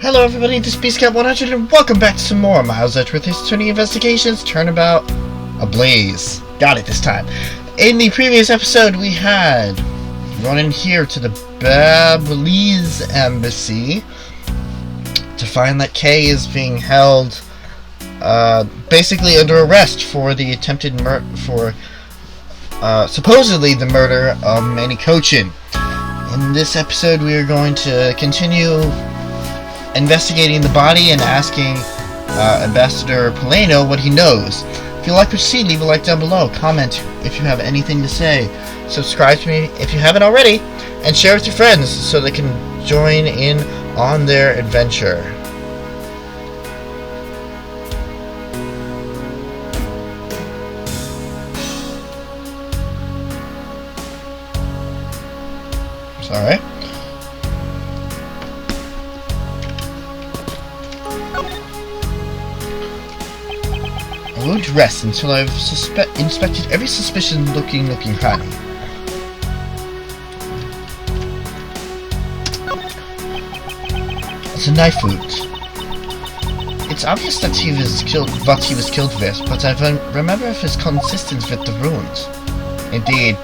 Hello everybody, this is Beastcat 100 and welcome back to some more Miles Edgeworth History Investigations Turnabout Ablaze. Got it this time. In the previous episode we had run in here to the Ablaze embassy to find that Kay is being held basically under arrest for the attempted supposedly the murder of Manny Cochin. In this episode we are going to continue investigating the body and asking Ambassador Polano what he knows. If you like what you see, leave a like down below, comment if you have anything to say, subscribe to me if you haven't already, and share with your friends so they can join in on their adventure. Sorry. I won't rest until I've inspected every suspicious-looking cranny. It's a knife wound. It's obvious that he was killed with, but I don't remember if it's consistent with the wound. Indeed.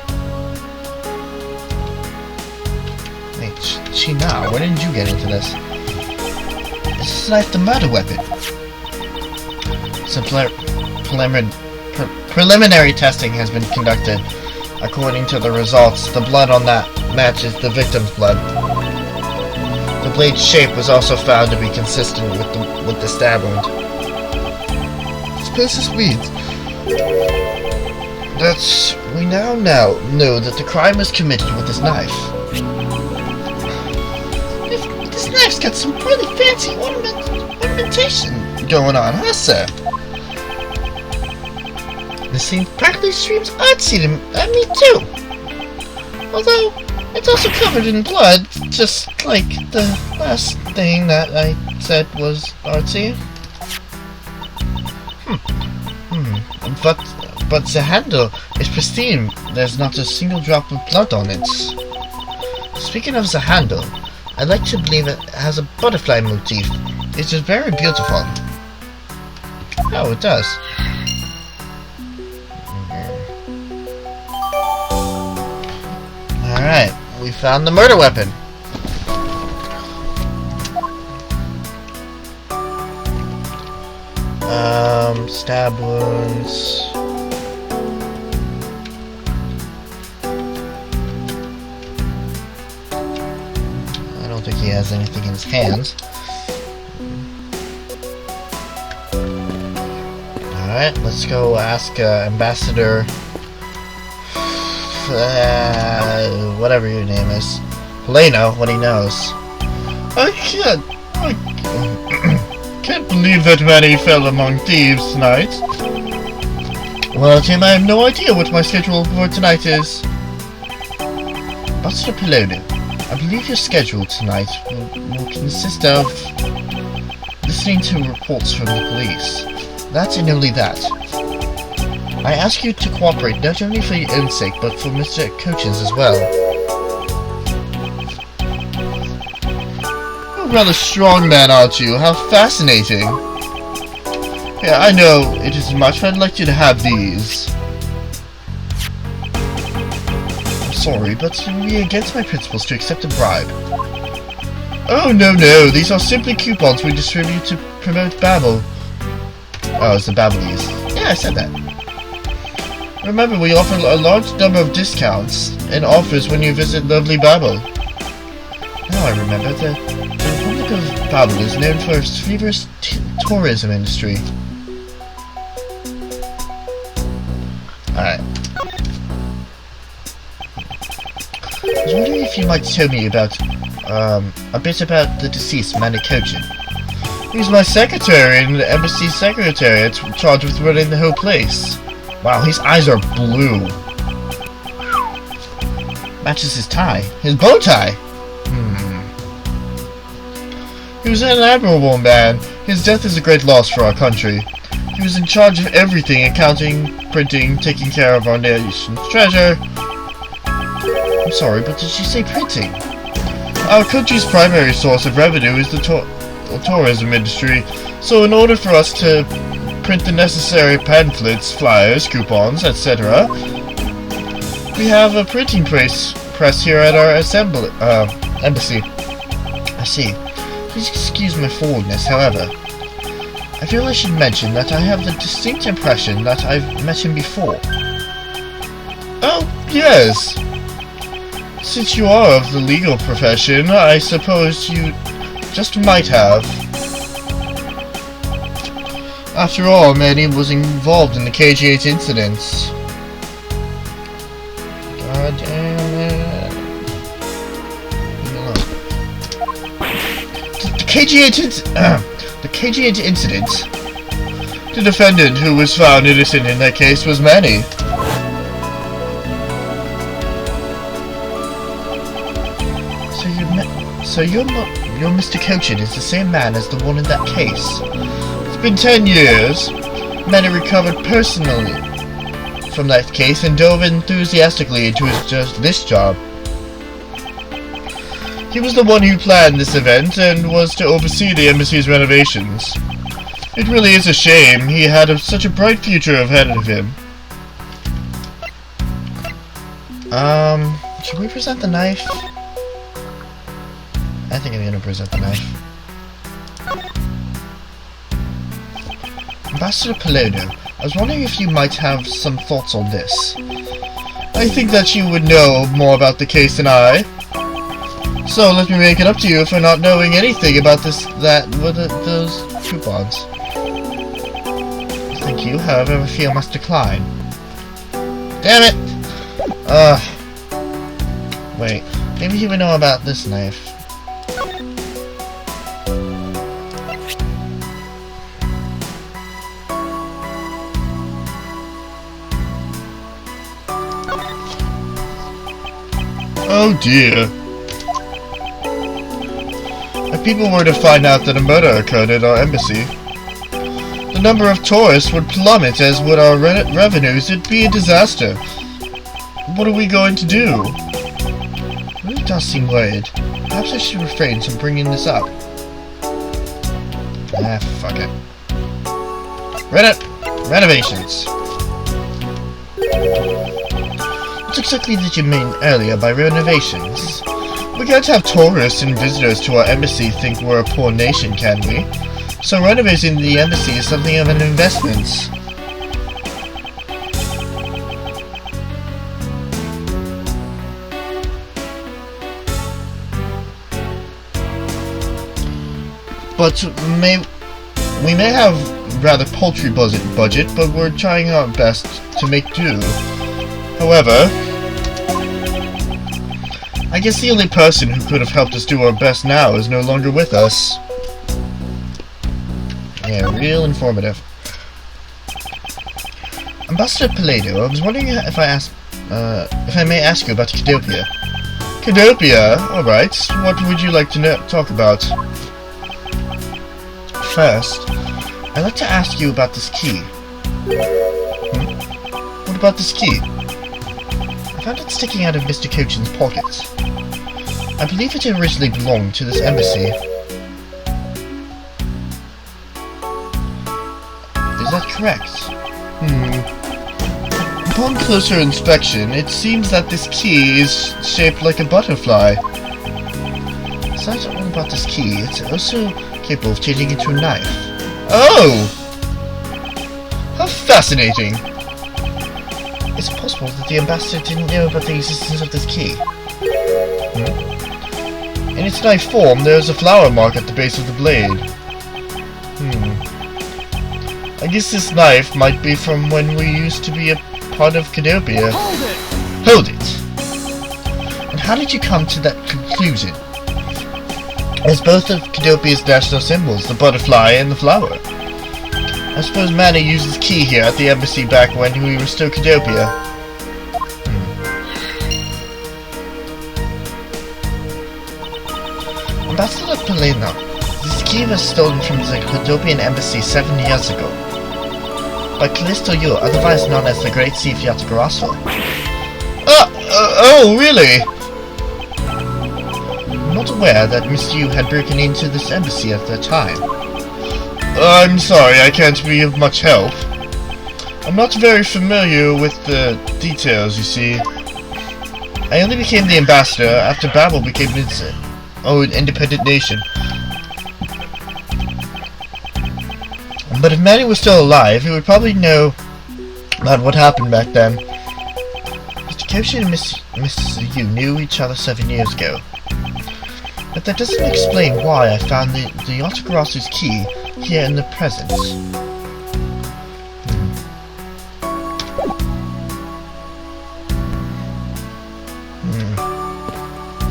Wait, China, when did you get into this? Is this knife the murder weapon? Preliminary testing has been conducted. According to the results, the blood on that matches the victim's blood. The blade's shape was also found to be consistent with the stab wound. This is weird. We now know that the crime was committed with this knife. This knife's got some really fancy ornamentation going on, huh, sir? The scene practically screams artsy to me too. Although, it's also covered in blood, just like the last thing that I said was artsy. But the handle is pristine. There's not a single drop of blood on it. Speaking of the handle, I'd like to believe it has a butterfly motif. It's just very beautiful. Oh, it does. Alright, we found the murder weapon. Stab wounds. I don't think he has anything in his hands. Alright, let's go ask Ambassador whatever your name is, Polano, what he knows. I can't believe that Manny fell among thieves tonight. Well, Tim, I have no idea what my schedule for tonight is. Ambassador Polano, I believe your schedule tonight will consist of listening to reports from the police. That and only that. I ask you to cooperate not only for your own sake, but for Mr. Cochin's as well. You're a rather strong man, aren't you? How fascinating. Yeah, I know it isn't much, but I'd like you to have these. I'm sorry, but it would be against my principles to accept a bribe. Oh, no, these are simply coupons we distribute to promote Babel. Oh, it's the Babelese. Yeah, I said that. Remember, we offer a large number of discounts and offers when you visit lovely Babel. Now I remember, the Republic of Babel is known for its feverish tourism industry. Alright. I was wondering if you might tell me about, a bit about the deceased Manny Cochin. He's my secretary in the embassy secretariat charged with running the whole place. Wow, his eyes are blue. Matches his tie. His bow tie! He was an admirable man. His death is a great loss for our country. He was in charge of everything, accounting, printing, taking care of our nation's treasure. I'm sorry, but did you say printing? Our country's primary source of revenue is the tourism industry, so in order for us to print the necessary pamphlets, flyers, coupons, etc., we have a printing press here at our embassy. I see. Please excuse my forwardness, however. I feel I should mention that I have the distinct impression that I've met him before. Oh, yes. Since you are of the legal profession, I suppose you just might have. After all, Manny was involved in the KG8 incidents. God damn it. The KG8 incident. The defendant who was found innocent in that case was Manny. So your Mr. Cochin is the same man as the one in that case. It's been 10 years. Manny recovered personally from that case and dove enthusiastically into this job. He was the one who planned this event and was to oversee the embassy's renovations. It really is a shame. He had such a bright future ahead of him. Should we present the knife? I think I'm gonna present the knife. Ambassador Palermo, I was wondering if you might have some thoughts on this. I think that you would know more about the case than I. So let me make it up to you for not knowing anything about those coupons. Thank you, however, I fear I must decline. Damn it! Wait, maybe you would know about this knife. Oh dear. If people were to find out that a murder occurred at our embassy, the number of tourists would plummet, as would our revenues. It'd be a disaster. What are we going to do? It really does seem worried. Perhaps I should refrain from bringing this up. Ah, fuck it. Renovations. What exactly did you mean earlier by renovations? We can't have tourists and visitors to our embassy think we're a poor nation, can we? So renovating the embassy is something of an investment. But we may have rather paltry budget, but we're trying our best to make do. However, I guess the only person who could have helped us do our best now is no longer with us. Yeah, real informative. Ambassador Palladio, I was wondering if I may ask you about Cadopia. Cadopia? Alright, what would you like to talk about? First, I'd like to ask you about this key. What about this key? I found it sticking out of Mr. Cochin's pocket. I believe it originally belonged to this embassy. Is that correct? Upon closer inspection, it seems that this key is shaped like a butterfly. Besides all about this key, it's also capable of changing into a knife. Oh! How fascinating! Is it possible that the ambassador didn't know about the existence of this key? In its knife form, there is a flower mark at the base of the blade. I guess this knife might be from when we used to be a part of Cadopia. Hold it! And how did you come to that conclusion? As both of Cadopia's national symbols, the butterfly and the flower. I suppose Manny used his key here at the embassy back when we were still Cadopia. Ambassador Polino, this key was stolen from the Cadopian embassy 7 years ago. By Callisto Yu, otherwise known as the Great Thief Yatagarasu. Oh, really? not aware that Miss Yu had broken into this embassy at the time. I'm sorry, I can't be of much help. I'm not very familiar with the details, you see. I only became the ambassador after Babel became its own independent nation. But if Manny was still alive, he would probably know about what happened back then. Mr. Koshi and Miss Yu knew each other 7 years ago. But that doesn't explain why I found the Yotogarazu's key here in the present.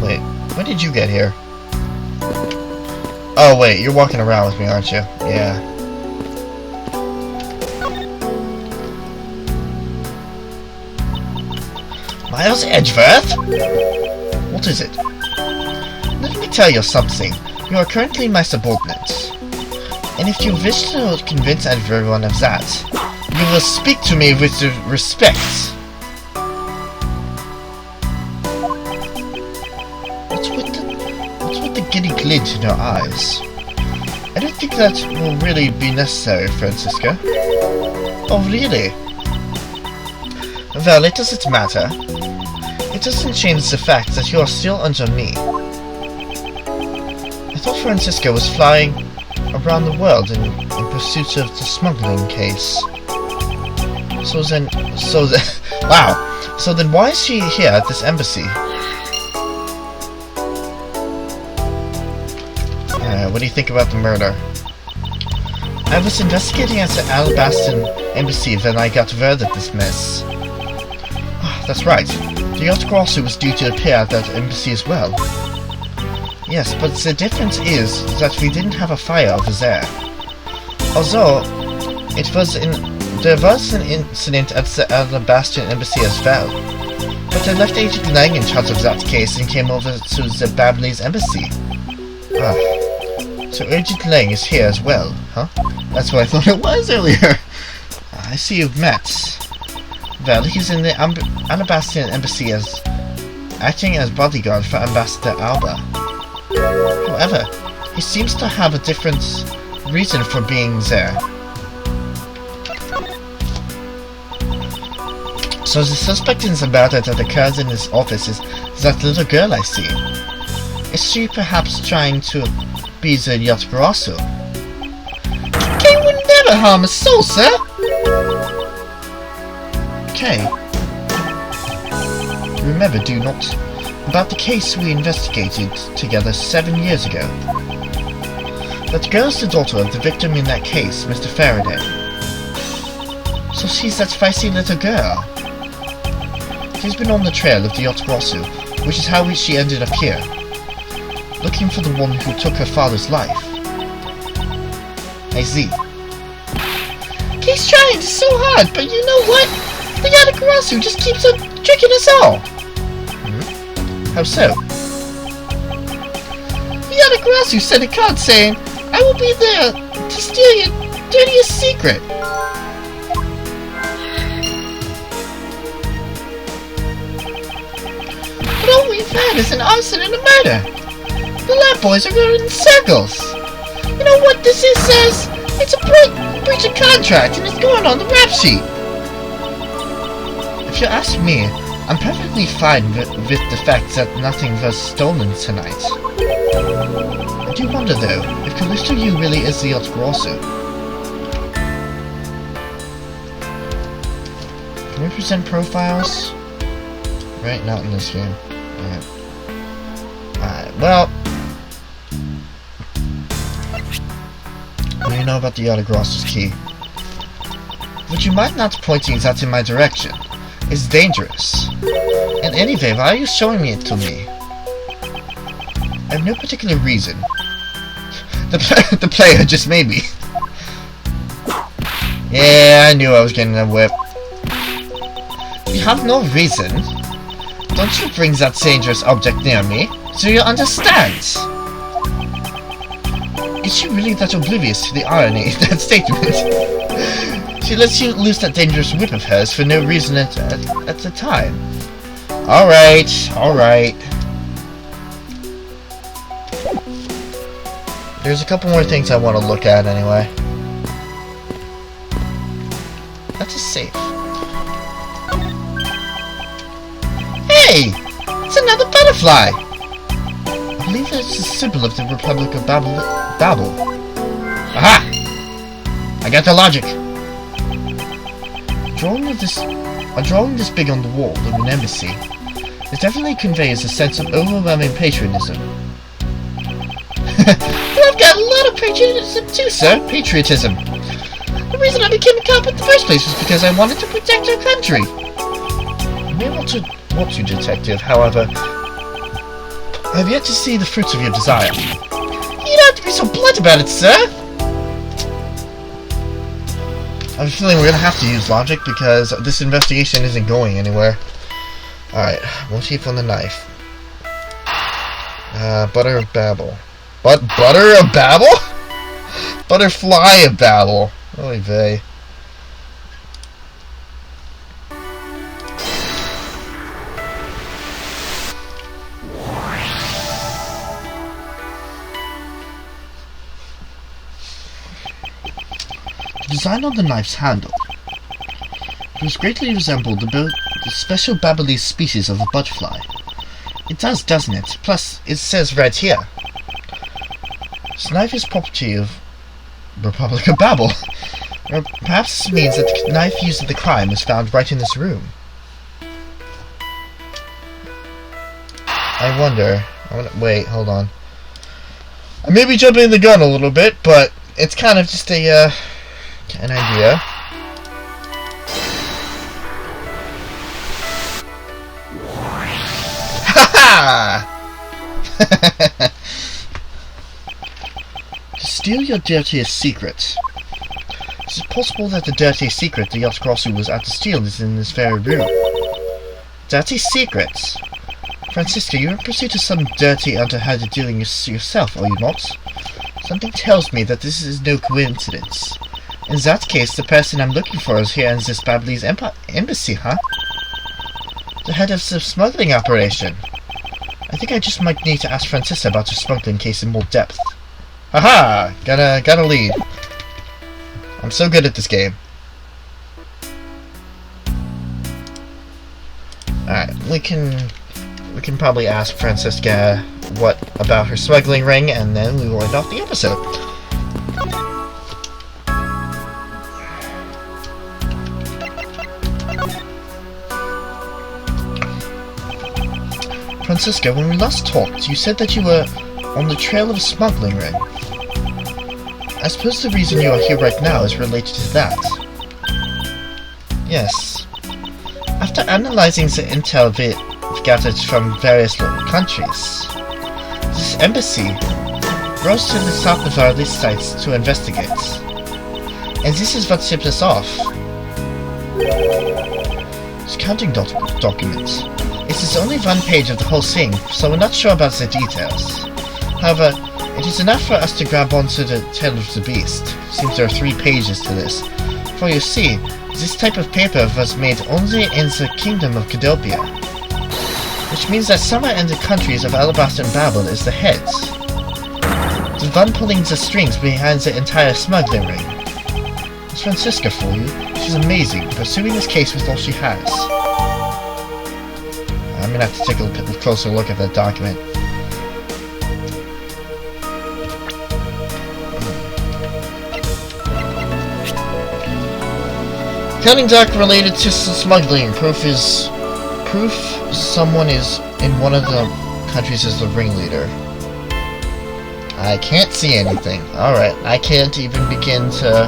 Wait, when did you get here? Oh wait, you're walking around with me, aren't you? Yeah. Miles Edgeworth? What is it? Let me tell you something. You are currently my subordinate. And if you wish to convince everyone of that, you will speak to me with respect. What's with the giddy glint in your eyes? I don't think that will really be necessary, Fransiska. Oh, really? Well, it doesn't matter. It doesn't change the fact that you are still under me. I thought Fransiska was flying around the world in pursuit of the smuggling case. Wow. So then why is she here at this embassy? What do you think about the murder? I was investigating at the Alabaston embassy when I got word of this mess. That's right. The Yotogarazu was due to appear at that embassy as well. Yes, but the difference is that we didn't have a fire over there. Although, there was an incident at the Alabaston embassy as well. But I left Agent Lang in charge of that case and came over to the Ablaze embassy. So Agent Lang is here as well, huh? That's what I thought it was earlier. I see you've met. Well, he's in the Alabaston embassy acting as bodyguard for Ambassador Alba. However, he seems to have a different reason for being there. So the suspect in the murder that occurs in his office is that little girl I see. Is she perhaps trying to be the Yotogarazu? Kay would never harm a soul, sir! Kay? Remember, do not, about the case we investigated together 7 years ago. That girl's the daughter of the victim in that case, Mr. Faraday. So she's that feisty little girl. She's been on the trail of the Yotogarazu, which is how she ended up here. Looking for the one who took her father's life. I see. He's trying so hard, but you know what? The Yotogarazu just keeps on tricking us all. How so? The Yotogarazu sent a card saying, I will be there to steal your dirtiest secret. But all we've had is an arson and a murder. The lab boys are going in circles. You know what this is, says? It's a breach of contract and it's going on the rap sheet. If you ask me, I'm perfectly fine with the fact that nothing was stolen tonight. I do wonder though, if Callisto Yu really is the Yotogarazu. Can we present profiles? Right, not in this game. Alright, well... What do you know about the Yotogarazu's key? Would you mind not pointing that in my direction? It's dangerous. And anyway, why are you showing it to me? I have no particular reason. The player just made me. Yeah, I knew I was getting a whip. You have no reason. Don't you bring that dangerous object near me, so you understand. Is she really that oblivious to the irony of that statement? She lets you loose that dangerous whip of hers for no reason at the time. Alright, alright. There's a couple more things I want to look at anyway. That's a safe. Hey! It's another butterfly! I believe that's a symbol of the Republic of Babel. Aha! I got the logic. A drawing this big on the wall of an embassy, it definitely conveys a sense of overwhelming patriotism. Well, I've got a lot of patriotism too, sir. Patriotism. The reason I became a cop in the first place was because I wanted to protect our country. You may want to, detective, however, I have yet to see the fruits of your desire. You don't have to be so blunt about it, sir. I have a feeling we're gonna have to use logic because this investigation isn't going anywhere. Alright, motif on the knife. Butter of Babel. Butter of Babel? Butterfly of Babel. Oy vey. The design on the knife's handle. It was greatly resembled the special Babelese species of a butterfly. It does, doesn't it? Plus, it says right here. This knife is property of Republic of Babel. Or perhaps this means that the knife used in the crime was found right in this room. I wonder... wait, hold on. I may be jumping the gun a little bit, but it's kind of just a, an idea. To steal your dirtiest secret. Is it possible that the dirtiest secret the Yachtcrosser was out to steal is in this very room? Dirty secrets? Fransiska, you're in pursuit of some dirty, underhanded dealing yourself, are you not? Something tells me that this is no coincidence. In that case, the person I'm looking for is here in this Babelese embassy, huh? The head of the smuggling operation. I think I just might need to ask Fransiska about her smuggling case in more depth. Haha! Got a lead. I'm so good at this game. Alright, we can probably ask Fransiska what about her smuggling ring, and then we will end off the episode. Fransiska, when we last talked, you said that you were on the trail of a smuggling ring. I suppose the reason you are here right now is related to that. Yes. After analyzing the intel we've gathered from various local countries, this embassy rose to the top of our list sites to investigate. And this is what tipped us off. This counting document. It is only one page of the whole thing, so we're not sure about the details. However, it is enough for us to grab onto the tail of the beast, since there are 3 pages to this. For you see, this type of paper was made only in the Kingdom of Cadopia, which means that somewhere in the countries of Alabaster and Babel is the head, the one pulling the strings behind the entire smuggling ring. It's Fransiska for you. She's amazing, pursuing this case with all she has. I'm gonna have to take a closer look at that document. Counting doc related to smuggling. Proof someone is in one of the countries as the ringleader. I can't see anything. Alright, I can't even begin to...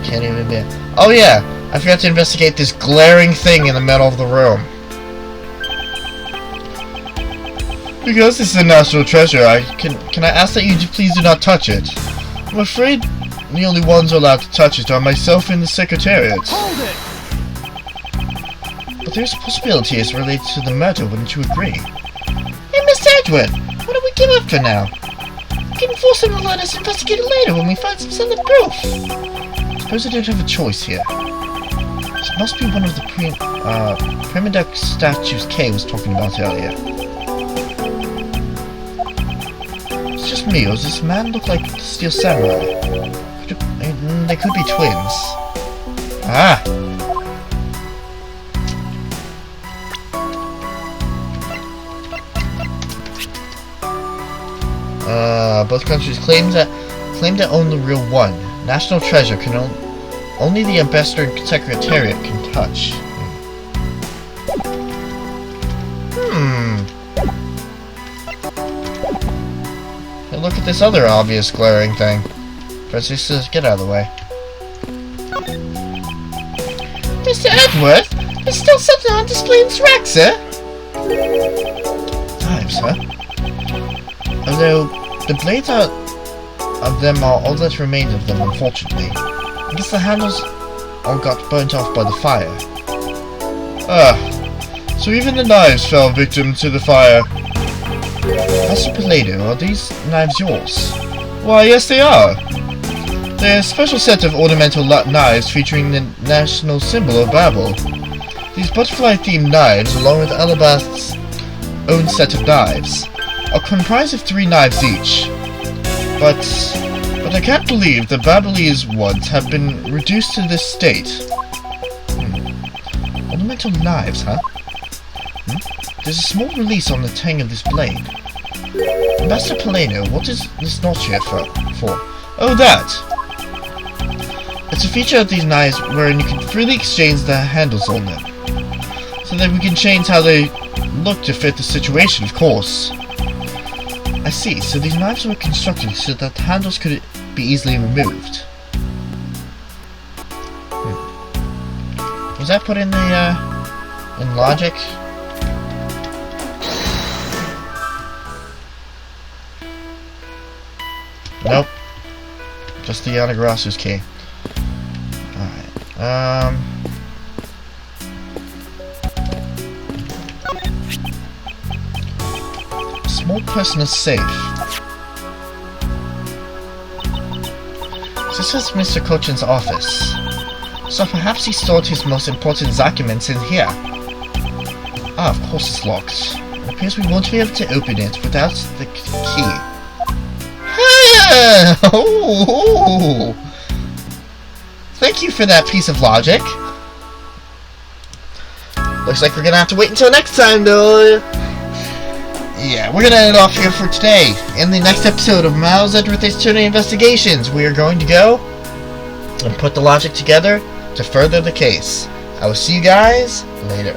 Can't even be... Oh yeah! I forgot to investigate this glaring thing in the middle of the room. Because this is a national treasure, can I ask that you please do not touch it? I'm afraid the only ones allowed to touch it are myself and the Secretariat. Hold it! But there's a possibility it's related to the murder, wouldn't you agree? Hey, Mr. Edgeworth! Why don't we give up for now? We can force him to let us investigate it later when we find some solid proof. I suppose I don't have a choice here. This must be one of the Primiduc statues Kay was talking about earlier. It's just me, or does this man look like the Steel Samurai? They could be twins. Ah! Both countries claim to own the real one. National treasure can only the ambassador and secretariat can touch. Hey, look at this other obvious glaring thing. Fransiska, get out of the way. Mr. Edgeworth, there's still something on display in this rack, sir. Knives, huh? Although the blades of them are all that remained of them, unfortunately. I guess the handles all got burnt off by the fire. Ah, so even the knives fell victim to the fire. Master Pallado, are these knives yours? Why, yes they are. They're a special set of ornamental knives featuring the national symbol of Babel. These butterfly-themed knives, along with Alabast's own set of knives, are comprised of 3 knives each. But I can't believe the Babelese ones have been reduced to this state. Ornamental knives, huh? There's a small release on the tang of this blade. Master Pallado, what is this notch here for? Oh, that! It's a feature of these knives wherein you can freely exchange the handles on them. So that we can change how they look to fit the situation, of course. I see, so these knives were constructed so that the handles could be easily removed. Was that put in the, in logic? Nope. Just the Yanagarasu's key. Alright, small personal safe. This is Mr. Cochin's office. So perhaps he stored his most important documents in here. Ah, of course it's locked. It appears we won't be able to open it without the key. Oh! Thank you for that piece of logic. Looks like we're gonna have to wait until next time, though. Yeah, we're gonna end it off here for today. In the next episode of Miles Edgeworth's Turning Investigations, we are going to go and put the logic together to further the case. I will see you guys later.